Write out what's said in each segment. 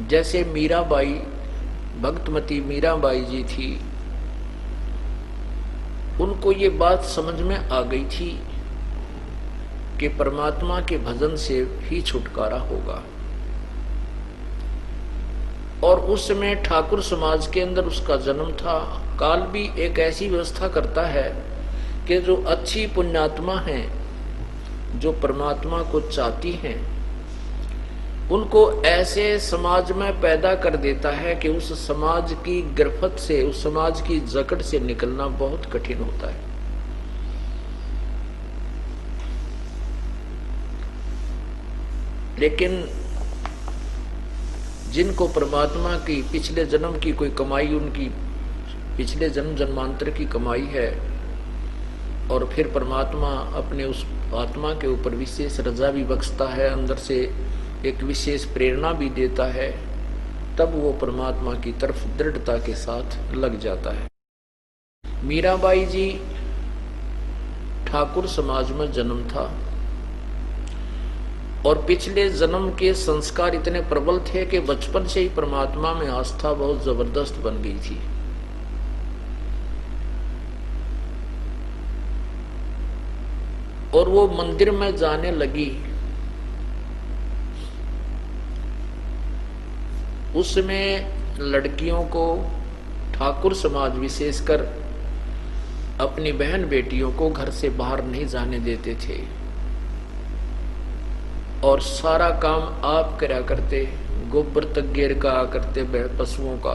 जैसे मीराबाई, भक्तमती मीराबाई जी थी, उनको ये बात समझ में आ गई थी कि परमात्मा के भजन से ही छुटकारा होगा। और उस समय ठाकुर समाज के अंदर उसका जन्म था। काल भी एक ऐसी व्यवस्था करता है कि जो अच्छी पुण्यात्मा हैं, जो परमात्मा को चाहती हैं, उनको ऐसे समाज में पैदा कर देता है कि उस समाज की गिरफ्त से, उस समाज की जकड़ से निकलना बहुत कठिन होता है। लेकिन जिनको परमात्मा की पिछले जन्म की कोई कमाई, उनकी पिछले जन्म जन्मांतर की कमाई है, और फिर परमात्मा अपने उस आत्मा के ऊपर विशेष रजा भी बख्शता है, अंदर से एक विशेष प्रेरणा भी देता है, तब वो परमात्मा की तरफ दृढ़ता के साथ लग जाता है। मीराबाई जी ठाकुर समाज में जन्म था, और पिछले जन्म के संस्कार इतने प्रबल थे कि बचपन से ही परमात्मा में आस्था बहुत जबरदस्त बन गई थी। और वो मंदिर में जाने लगी। उसमें लड़कियों को, ठाकुर समाज विशेषकर अपनी बहन बेटियों को घर से बाहर नहीं जाने देते थे, और सारा काम आप करा करते। गोबर तक गेर का करते, पशुओं का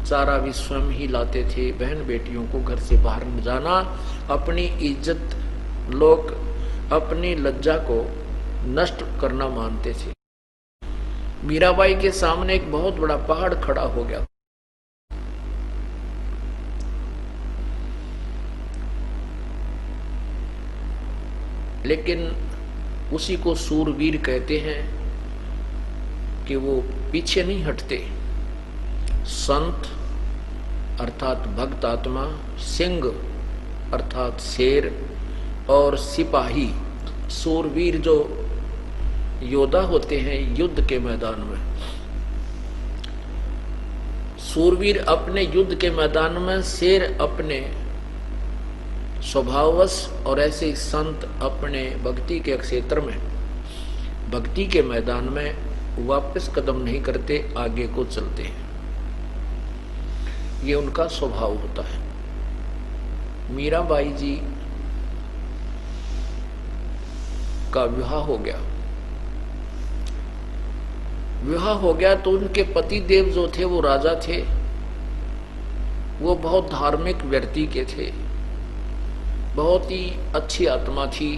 चारा भी स्वयं ही लाते थे। बहन बेटियों को घर से बाहर न जाना, अपनी इज्जत, लोग अपनी लज्जा को नष्ट करना मानते थे। मीराबाई के सामने एक बहुत बड़ा पहाड़ खड़ा हो गया। लेकिन उसी को सूरवीर कहते हैं कि वो पीछे नहीं हटते। संत अर्थात भक्त आत्मा, सिंह अर्थात शेर, और सिपाही सूरवीर जो योद्धा होते हैं युद्ध के मैदान में, सूरवीर अपने युद्ध के मैदान में, शेर अपने स्वभाववश, और ऐसे ही संत अपने भक्ति के क्षेत्र में, भक्ति के मैदान में वापस कदम नहीं करते, आगे को चलते हैं। ये उनका स्वभाव होता है। मीराबाई जी का विवाह हो गया। विवाह हो गया तो उनके पति देव जो थे वो राजा थे, वो बहुत धार्मिक व्यक्ति के थे, बहुत ही अच्छी आत्मा थी।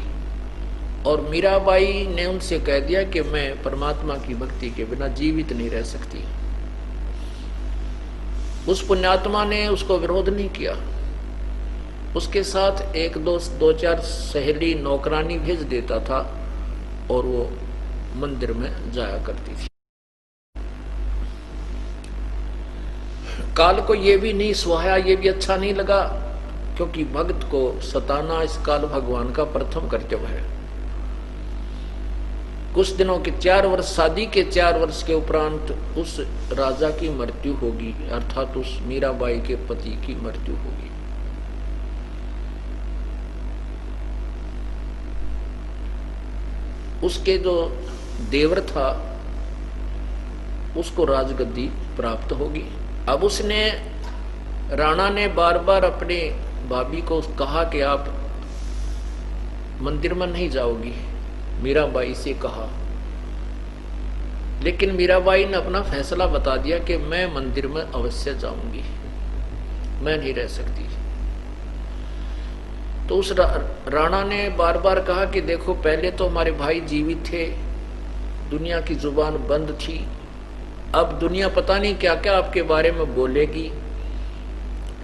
और मीराबाई ने उनसे कह दिया कि मैं परमात्मा की भक्ति के बिना जीवित नहीं रह सकती। उस पुण्यात्मा ने उसको विरोध नहीं किया। उसके साथ एक दो चार सहेली नौकरानी भेज देता था, और वो मंदिर में जाया करती थी। काल को ये भी नहीं सुहाया, ये भी अच्छा नहीं लगा, क्योंकि भक्त को सताना इस काल भगवान का प्रथम कर्तव्य है। कुछ दिनों के 4 वर्ष, शादी के 4 वर्ष के उपरांत उस राजा की मृत्यु होगी, अर्थात उस मीराबाई के पति की मृत्यु होगी। उसके जो देवर था उसको राजगद्दी प्राप्त होगी। अब उसने, राणा ने बार बार अपने भाभी को कहा कि आप मंदिर में नहीं जाओगी, मीराबाई से कहा। लेकिन मीराबाई ने अपना फैसला बता दिया कि मैं मंदिर में अवश्य जाऊंगी, मैं नहीं रह सकती। तो उस राणा ने बार बार कहा कि देखो, पहले तो हमारे भाई जीवित थे, दुनिया की जुबान बंद थी, अब दुनिया पता नहीं क्या क्या आपके बारे में बोलेगी,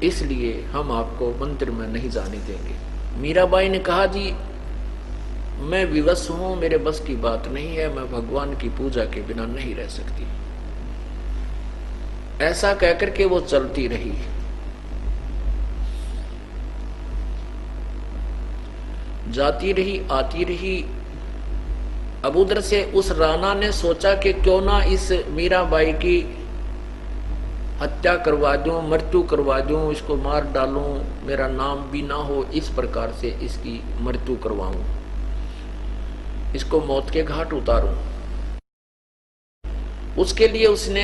इसलिए हम आपको मंदिर में नहीं जाने देंगे। मीराबाई ने कहा, जी मैं विवश हूं, मेरे बस की बात नहीं है, मैं भगवान की पूजा के बिना नहीं रह सकती। ऐसा कहकर के वो चलती रही। जाती रही, आती रही, अब उधर से उस राणा ने सोचा कि क्यों ना इस मीराबाई की हत्या करवा दूं, मृत्यु करवा दूं, इसको मार डालूं, मेरा नाम भी ना हो, इस प्रकार से इसकी मृत्यु करवाऊं, इसको मौत के घाट उतारूं। उसके लिए उसने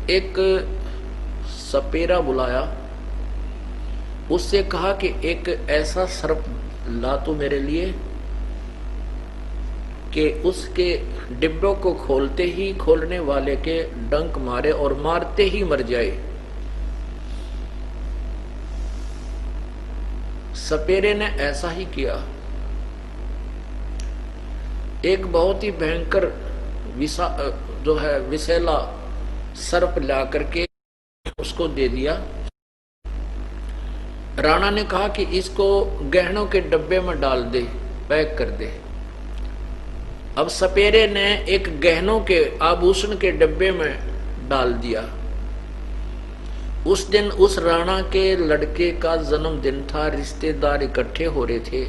एक सपेरा बुलाया, उससे कहा कि एक ऐसा सर्प ला तो मेरे लिए कि उसके डिब्बों को खोलते ही खोलने वाले के डंक मारे और मारते ही मर जाए। सपेरे ने ऐसा ही किया। एक बहुत ही भयंकर जो है विषैला सर्प ला करके उसको दे दिया। राणा ने कहा कि इसको गहनों के डब्बे में डाल दे, पैक कर दे। अब सपेरे ने एक गहनों के आभूषण के डब्बे में डाल दिया। उस दिन उस राणा के लड़के का जन्मदिन था, रिश्तेदार इकट्ठे हो रहे थे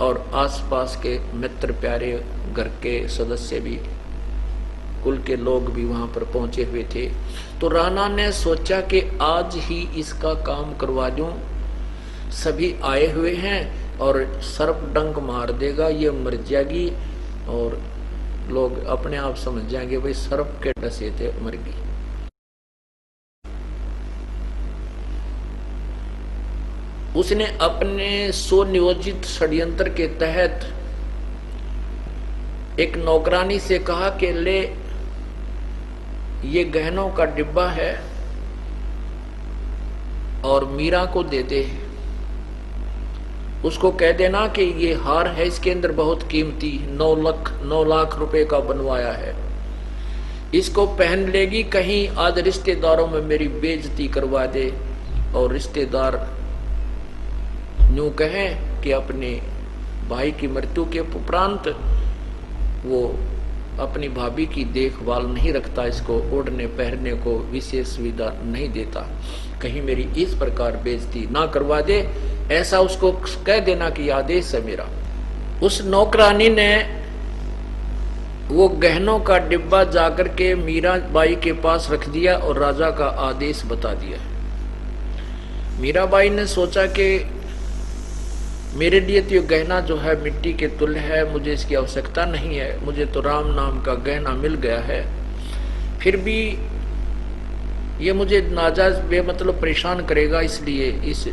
और आसपास के मित्र प्यारे घर के सदस्य भी, कुल के लोग भी वहां पर पहुंचे हुए थे। तो राणा ने सोचा कि आज ही इसका काम करवा दूं, सभी आए हुए हैं और सर्प डंक मार देगा, ये मर जाएगी और लोग अपने आप समझ जाएंगे भाई सर्प के डसे थे, मर गई। उसने अपने सुनियोजित षड्यंत्र के तहत एक नौकरानी से कहा कि ले ये गहनों का डिब्बा है और मीरा को दे दे, उसको कह देना कि ये हार है, इसके अंदर बहुत कीमती 9 लाख रुपए का बनवाया है, इसको पहन लेगी, कहीं आज रिश्तेदारों में मेरी बेइज्जती करवा दे और रिश्तेदार यूं कहें कि अपने भाई की मृत्यु के उपरांत वो अपनी भाभी की देखभाल नहीं रखता, इसको ओढ़ने पहनने को विशेष सुविधा नहीं देता, कहीं मेरी इस प्रकार बेइज्जती ना करवा दे, ऐसा उसको कह देना कि आदेश है मेरा। उस नौकरानी ने वो गहनों का डिब्बा जाकर के मीराबाई के पास रख दिया और राजा का आदेश बता दिया। मीराबाई ने सोचा कि मेरे लिए तो ये गहना जो है मिट्टी के तुल्य है, मुझे इसकी आवश्यकता नहीं है, मुझे तो राम नाम का गहना मिल गया है, फिर भी ये मुझे नाजायज बेमतलब परेशान करेगा, इसलिए इस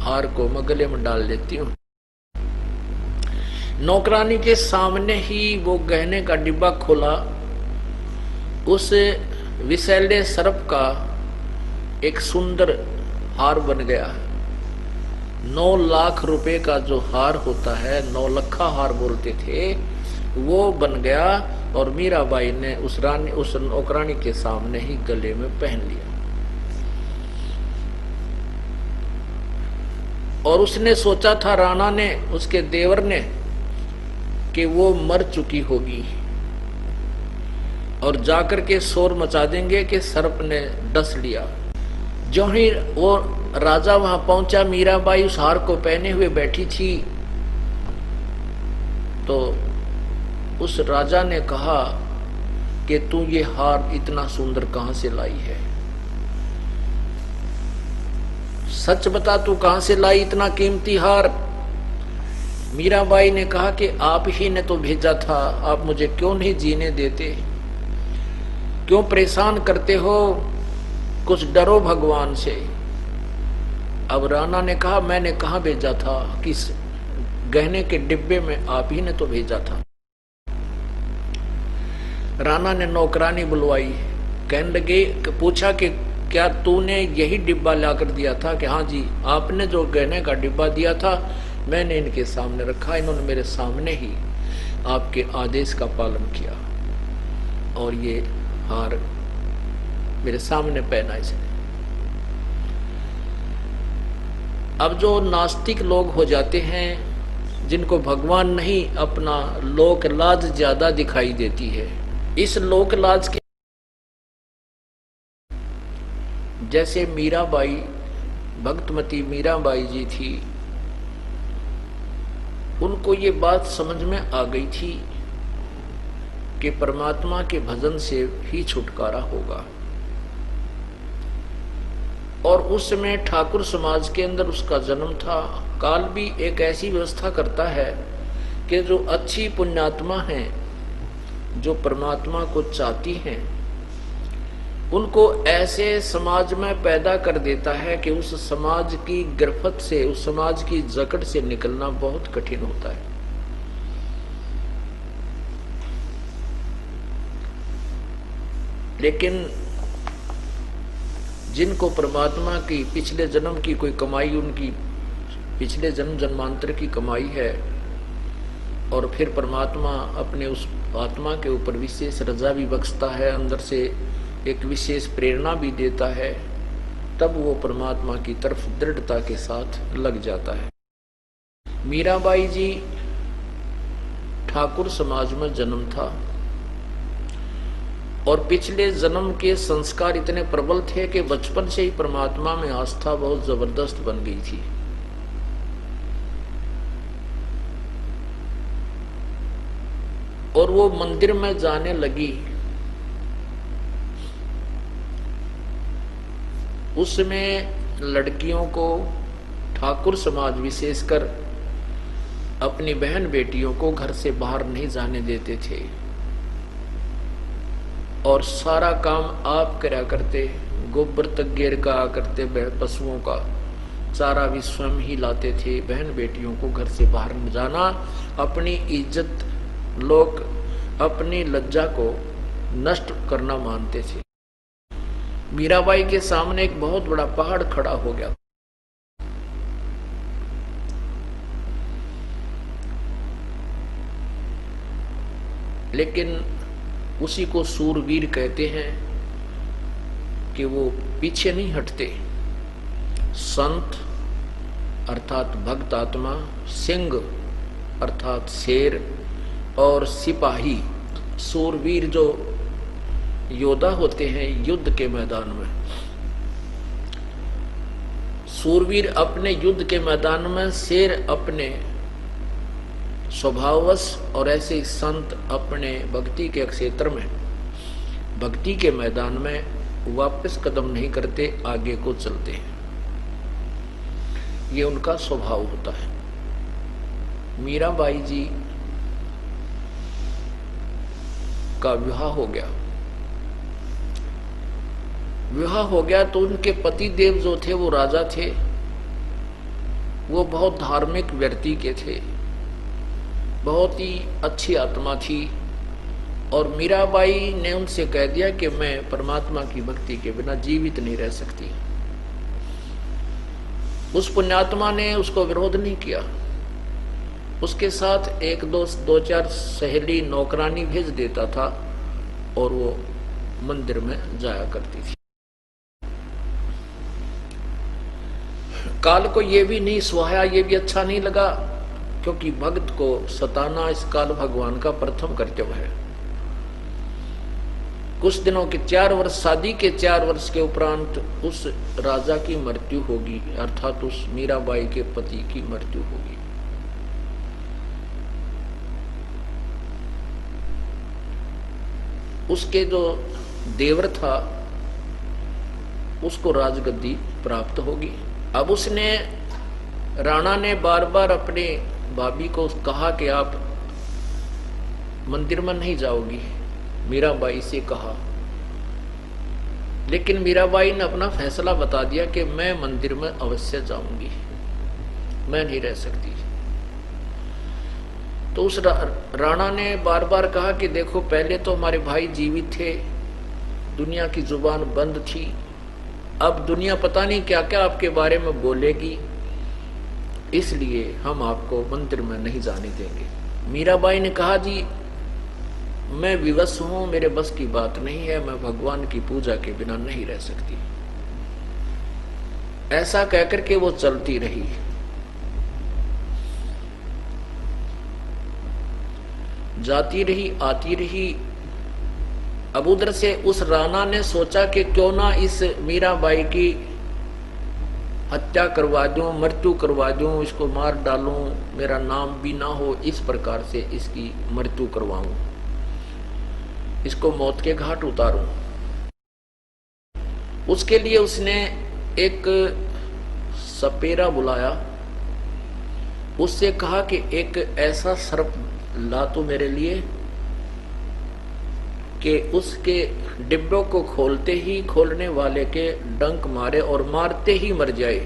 हार को मैं गले में डाल लेती हूँ। नौकरानी के सामने ही वो गहने का डिब्बा खोला, उस विषैले सर्प का एक सुंदर हार बन गया। 9 लाख रुपए का जो हार होता है, 9 लखा हार बोलते थे, वो बन गया और मीराबाई ने उस नौकरानी के सामने ही गले में पहन लिया। और उसने सोचा था राणा ने, उसके देवर ने, कि वो मर चुकी होगी और जाकर के शोर मचा देंगे कि सर्प ने डस लिया। जो ही वो राजा वहां पहुंचा, मीराबाई उस हार को पहने हुए बैठी थी, तो उस राजा ने कहा कि तू ये हार इतना सुंदर कहां से लाई है, सच बता तू कहां से लाई इतना कीमती हार। मीराबाई ने कहा कि आप ही ने तो भेजा था, आप मुझे क्यों नहीं जीने देते, क्यों परेशान करते हो, कुछ डरो भगवान से। अब राणा ने कहा मैंने कहा भेजा था, किस गहने के डिब्बे में आप ही ने तो भेजा था। राणा ने नौकरानी बुलवाई, कहने लगे, पूछा कि क्या तूने यही डिब्बा लाकर दिया था? कि हाँ जी, आपने जो गहने का डिब्बा दिया था मैंने इनके सामने रखा, इन्होंने मेरे सामने ही आपके आदेश का पालन किया और ये हार मेरे सामने पहना इसने। अब जो नास्तिक लोग हो जाते हैं, जिनको भगवान नहीं अपना लोक लाज ज्यादा दिखाई देती है, इस लोक लाज के जैसे मीराबाई, भक्तमती मीराबाई जी थी, उनको ये बात समझ में आ गई थी कि परमात्मा के भजन से ही छुटकारा होगा। और उस समय ठाकुर समाज के अंदर उसका जन्म था। काल भी एक ऐसी व्यवस्था करता है कि जो अच्छी पुण्यात्मा हैं, जो परमात्मा को चाहती हैं, उनको ऐसे समाज में पैदा कर देता है कि उस समाज की गिरफ्त से, उस समाज की जकड़ से निकलना बहुत कठिन होता है। लेकिन जिनको परमात्मा की पिछले जन्म की कोई कमाई, उनकी पिछले जन्म जन्मांतर की कमाई है, और फिर परमात्मा अपने उस आत्मा के ऊपर विशेष रजा भी बख्शता है, अंदर से एक विशेष प्रेरणा भी देता है, तब वो परमात्मा की तरफ दृढ़ता के साथ लग जाता है। मीराबाई जी ठाकुर समाज में जन्म था और पिछले जन्म के संस्कार इतने प्रबल थे कि बचपन से ही परमात्मा में आस्था बहुत जबरदस्त बन गई थी। और वो मंदिर में जाने लगी। उसमें लड़कियों को ठाकुर समाज विशेषकर अपनी बहन बेटियों को घर से बाहर नहीं जाने देते थे और सारा काम आप करा करते। गोबर तक गेर का करते, पशुओं का चारा भी स्वयं ही लाते थे। बहन बेटियों को घर से बाहर न जाना, अपनी इज्जत, लोग अपनी लज्जा को नष्ट करना मानते थे। मीराबाई के सामने एक बहुत बड़ा पहाड़ खड़ा हो गया। लेकिन उसी को सूरवीर कहते हैं कि वो पीछे नहीं हटते। संत अर्थात भक्त आत्मा, सिंह अर्थात शेर, और सिपाही सूरवीर जो योद्धा होते हैं युद्ध के मैदान में। सूरवीर अपने युद्ध के मैदान में, शेर अपने स्वभाववश, और ऐसे ही संत अपने भक्ति के क्षेत्र में, भक्ति के मैदान में वापस कदम नहीं करते, आगे को चलते हैं। ये उनका स्वभाव होता है। मीराबाई जी का विवाह हो गया। विवाह हो गया तो उनके पति देव जो थे वो राजा थे। वो बहुत धार्मिक व्यक्ति के थे, बहुत ही अच्छी आत्मा थी। और मीराबाई ने उनसे कह दिया कि मैं परमात्मा की भक्ति के बिना जीवित नहीं रह सकती। उस पुण्यात्मा ने उसको विरोध नहीं किया। उसके साथ एक दो चार सहेली नौकरानी भेज देता था और वो मंदिर में जाया करती थी। काल को ये भी नहीं सुहाया, ये भी अच्छा नहीं लगा, क्योंकि भक्त को सताना इस काल भगवान का प्रथम कर्तव्य है। कुछ दिनों के 4 वर्ष, शादी के 4 वर्ष के उपरांत उस राजा की मृत्यु होगी, अर्थात उस मीराबाई के पति की मृत्यु होगी। उसके जो देवर था उसको राजगद्दी प्राप्त होगी। अब उसने, राणा ने बार बार अपने भाभी को कहा कि आप मंदिर में नहीं जाओगी, मीराबाई से कहा। लेकिन मीराबाई ने अपना फैसला बता दिया कि मैं मंदिर में अवश्य जाऊंगी, मैं नहीं रह सकती। तो उस राणा ने बार बार कहा कि देखो, पहले तो हमारे भाई जीवित थे, दुनिया की जुबान बंद थी, अब दुनिया पता नहीं क्या क्या आपके बारे में बोलेगी, इसलिए हम आपको मंदिर में नहीं जाने देंगे। मीराबाई ने कहा, जी मैं विवश हूं, मेरे बस की बात नहीं है, मैं भगवान की पूजा के बिना नहीं रह सकती। ऐसा कहकर के वो चलती रही। जाती रही, आती रही। अब उधर से उस राणा ने सोचा कि क्यों ना इस मीराबाई की हत्या करवा दूं, मृत्यु करवा दूं, इसको मार डालूं, मेरा नाम भी ना हो, इस प्रकार से इसकी मृत्यु करवाऊं, इसको मौत के घाट उतारूं। उसके लिए उसने एक सपेरा बुलाया, उससे कहा कि एक ऐसा सर्प ला तो मेरे लिए कि उसके डिब्बों को खोलते ही खोलने वाले के डंक मारे और मारते ही मर जाए।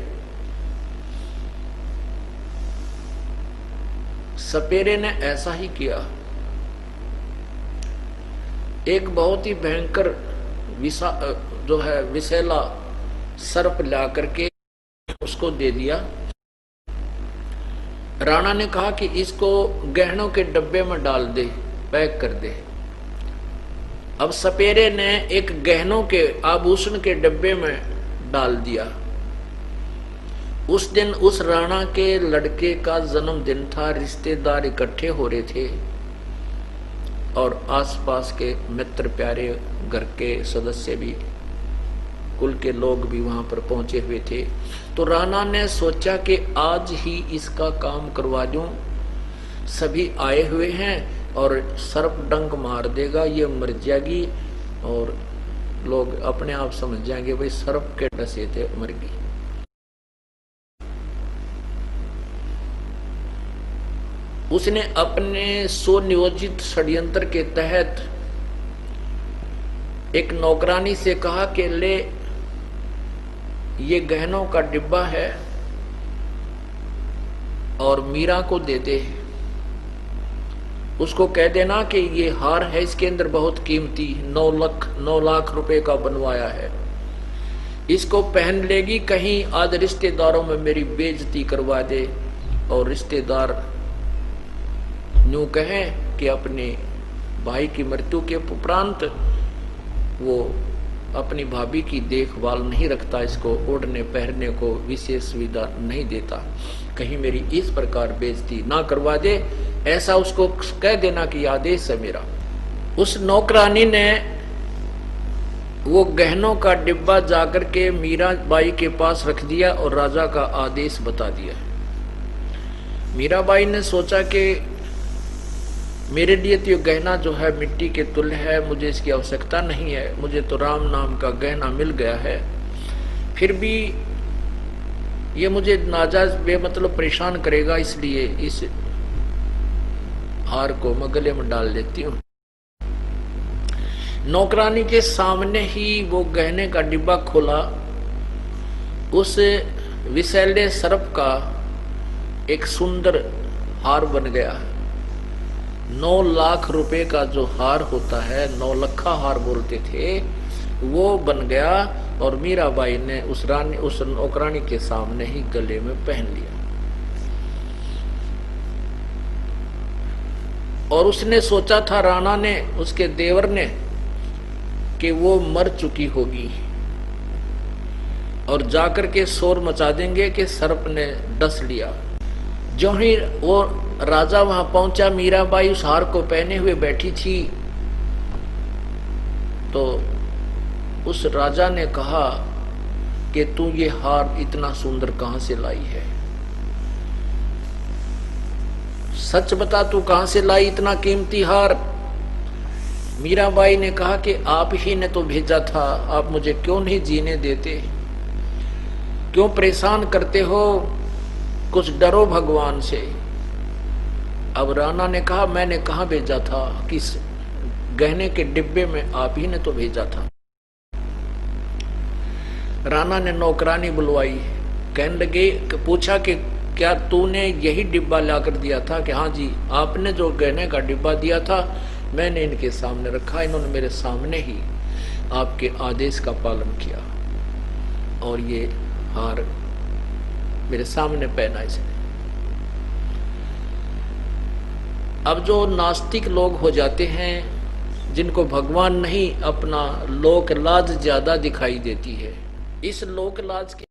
सपेरे ने ऐसा ही किया। एक बहुत ही भयंकर जो है विषैला सर्प ला करके उसको दे दिया। राणा ने कहा कि इसको गहनों के डब्बे में डाल दे, पैक कर दे। अब सपेरे ने एक गहनों के आभूषण के डब्बे में डाल दिया। उस दिन उस राणा के लड़के का जन्मदिन था, रिश्तेदार इकट्ठे हो रहे थे और आसपास के मित्र प्यारे घर के सदस्य भी, कुल के लोग भी वहां पर पहुंचे हुए थे। तो राणा ने सोचा कि आज ही इसका काम करवा दूं, सभी आए हुए हैं और सर्प डंक मार देगा, ये मर जाएगी और लोग अपने आप समझ जाएंगे भाई सर्प के डसे थे, मर गई। उसने अपने सुनियोजित षड्यंत्र के तहत एक नौकरानी से कहा कि ले ये गहनों का डिब्बा है और मीरा को दे दे, उसको कह देना कि ये हार है, इसके अंदर बहुत कीमती 9 लाख रुपए का बनवाया है, इसको पहन लेगी, कहीं आज रिश्तेदारों में मेरी बेइज्जती करवा दे और रिश्तेदार यूं कहें कि अपने भाई की मृत्यु के उपरांत वो अपनी भाभी की देखभाल नहीं रखता, इसको ओढ़ने पहनने को विशेष सुविधा नहीं देता, कहीं मेरी इस प्रकार बेइज्जती ना करवा दे, ऐसा उसको कह देना कि आदेश है मेरा। उस नौकरानी ने वो गहनों का डिब्बा जाकर के मीराबाई के पास रख दिया और राजा का आदेश बता दिया। मीराबाई ने सोचा कि मेरे लिए तो ये गहना जो है मिट्टी के तुल्य है, मुझे इसकी आवश्यकता नहीं है, मुझे तो राम नाम का गहना मिल गया है, फिर भी ये मुझे नाजायज बेमतलब परेशान करेगा, इसलिए इस हार को मैं गले में डाल लेती हूँ। नौकरानी के सामने ही वो गहने का डिब्बा खोला, उस विषैले सर्प का एक सुंदर हार बन गया। 9 लाख रुपए का जो हार होता है, 9 लखा हार बोलते थे, वो बन गया और मीराबाई ने उस नौकरानी के सामने ही गले में पहन लिया। और उसने सोचा था राणा ने, उसके देवर ने, कि वो मर चुकी होगी और जाकर के शोर मचा देंगे कि सर्प ने डस लिया। जो ही वो राजा वहां पहुंचा, मीराबाई उस हार को पहने हुए बैठी थी, तो उस राजा ने कहा कि तू ये हार इतना सुंदर कहां से लाई है, सच बता तू कहां से लाई इतना कीमती हार। मीराबाई ने कहा कि आप ही ने तो भेजा था, आप मुझे क्यों नहीं जीने देते, क्यों परेशान करते हो, कुछ डरो भगवान से। अब राणा ने कहा मैंने कहां भेजा था, किस गहने के डिब्बे में आप ही ने तो भेजा था। राणा ने नौकरानी बुलवाई, कहने लगे, पूछा कि क्या तूने यही डिब्बा लाकर दिया था? कि हाँ जी, आपने जो गहने का डिब्बा दिया था मैंने इनके सामने रखा, इन्होंने मेरे सामने ही आपके आदेश का पालन किया और ये हार मेरे सामने पहना इसने। अब जो नास्तिक लोग हो जाते हैं, जिनको भगवान नहीं अपना लोक लाज ज्यादा दिखाई देती है, इस लोक लाज के